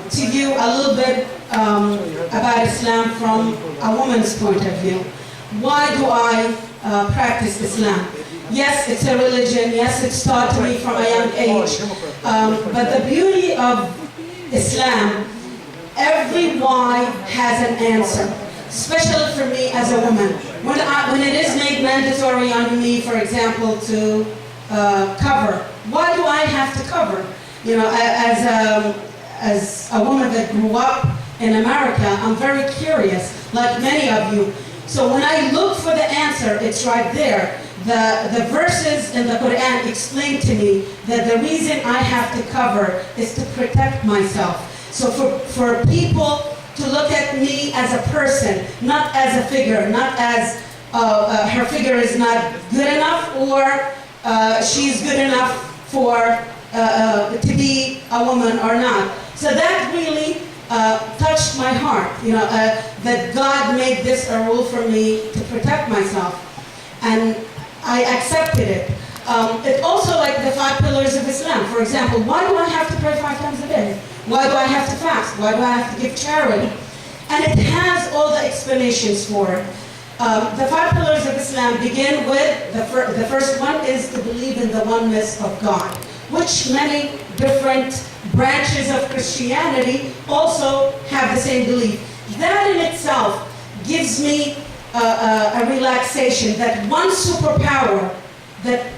to you a little bit about Islam from a woman's point of view. Why do I practice Islam? Yes, it's a religion. Yes, it's taught to me from a young age. But the beauty of Islam, every why has an answer, especially for me as a woman. When it is made mandatory on me, for example, to cover, why do I have to cover? You know, as a woman that grew up in America, I'm very curious, like many of you. So when I look for the answer, it's right there. The verses in the Quran explain to me that the reason I have to cover is to protect myself. So for people to look at me as a person, not as a figure, not as her figure is not good enough, or she's good enough for to be a woman or not. So that really touched my heart, you know, that God made this a rule for me to protect myself. And I accepted it. It also like the 5 pillars of Islam. For example, why do I have to pray 5 times a day? Why do I have to fast? Why do I have to give charity? And it has all the explanations for it. The 5 pillars of Islam begin with, the first one is to believe in the oneness of God, which many different branches of Christianity also have the same belief. That in itself gives me a relaxation, that one superpower that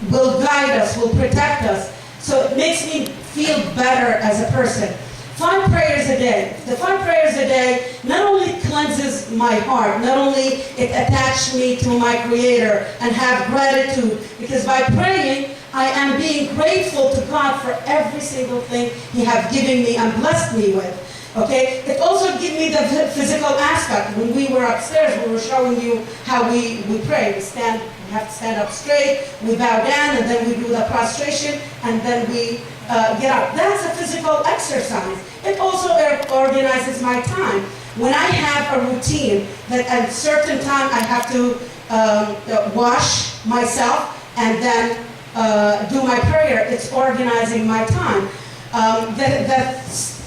will guide us, will protect us. So it makes me feel better as a person. 5 prayers a day. The 5 prayers a day not only cleanses my heart, not only it attaches me to my Creator and have gratitude, because by praying, I am being grateful to God for every single thing He has given me and blessed me with. Okay? It also gives me the physical aspect. When we were upstairs, we were showing you how we pray. We have to stand up straight, we bow down, and then we do the prostration, and then we get up. That's a physical exercise. It also organizes my time. When I have a routine that at a certain time I have to wash myself and then do my prayer, it's organizing my time. The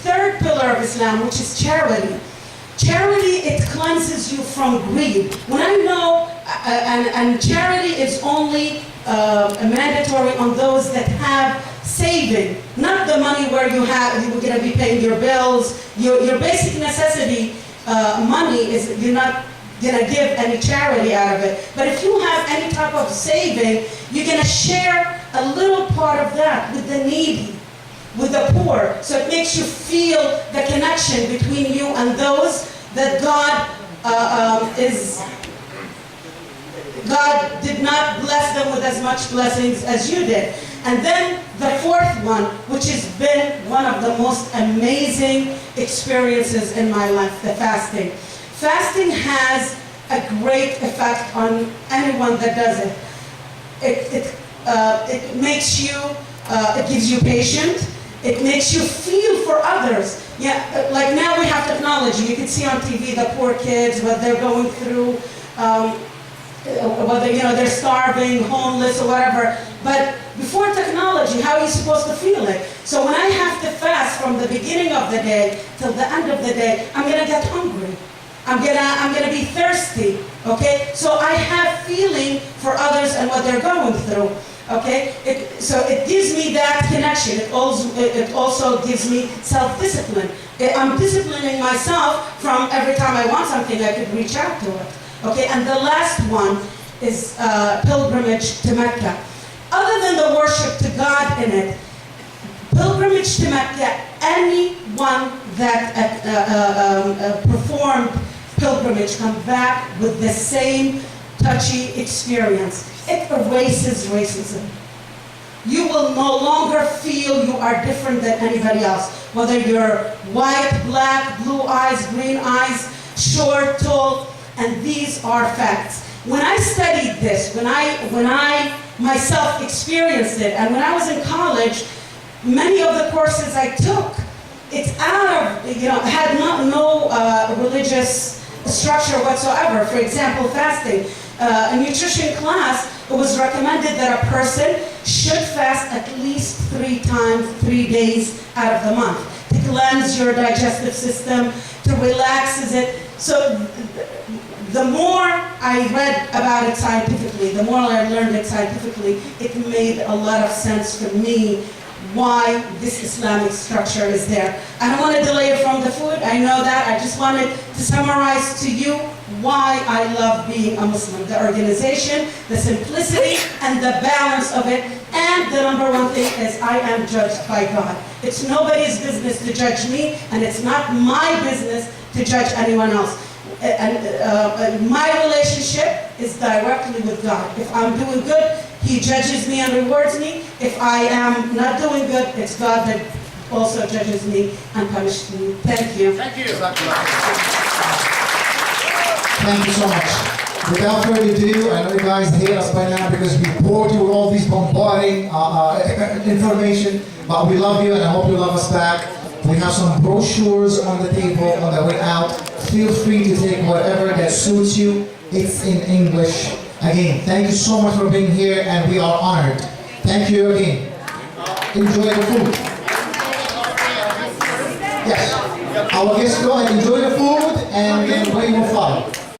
third pillar of Islam, which is charity. Charity, it cleanses you from greed. When I know, and charity is only mandatory on those that have saving, not the money where you're going to be paying your bills, your basic necessity money is, you're not going to give any charity out of it. But if you have any type of saving, you're going to share a little part of that with the needy, with the poor. So it makes you feel the connection between you and those that God did not bless them with as much blessings as you did. And then the fourth one, which has been one of the most amazing experiences in my life, the fasting. Fasting has a great effect on anyone that does it. It makes you, it gives you patience. It makes you feel for others. Yeah, like now we have technology. You can see on TV the poor kids, what they're going through, whether they're starving, homeless, or whatever. But before technology, how are you supposed to feel it? So when I have to fast from the beginning of the day till the end of the day, I'm gonna get hungry. I'm gonna be thirsty. Okay? So I have feeling for others and what they're going through. Okay, so it gives me that connection. It also gives me self-discipline. I'm disciplining myself from every time I want something, I could reach out to it. Okay, and the last one is pilgrimage to Mecca. Other than the worship to God in it, pilgrimage to Mecca, anyone that performed pilgrimage come back with the same touchy experience. It erases racism. You will no longer feel you are different than anybody else. Whether you're white, black, blue eyes, green eyes, short, tall, and these are facts. When I studied this, when I myself experienced it, and when I was in college, many of the courses I took, it's out of, had no religious structure whatsoever. For example, fasting. In nutrition class, it was recommended that a person should fast at least 3 days out of the month to cleanse your digestive system, to relax it. So the more I read about it scientifically, the more I learned it scientifically, it made a lot of sense for me why this Islamic structure is there. I don't want to delay it from the food, I know that. I just wanted to summarize to you why I love being a Muslim. The organization, the simplicity, and the balance of it. And the number one thing is I am judged by God. It's nobody's business to judge me, and it's not my business to judge anyone else. And my relationship is directly with God. If I'm doing good, He judges me and rewards me. If I am not doing good, it's God that also judges me and punishes me. Thank you. Thank you. Thank you so much. Without further ado, I know you guys hate us by now because we bored you with all these bombarding information, but we love you and I hope you love us back. We have some brochures on the table on the way out. Feel free to take whatever that suits you. It's in English. Again, thank you so much for being here and we are honored. Thank you again. Enjoy the food. Yes. Our guests go and enjoy the food and then we will follow.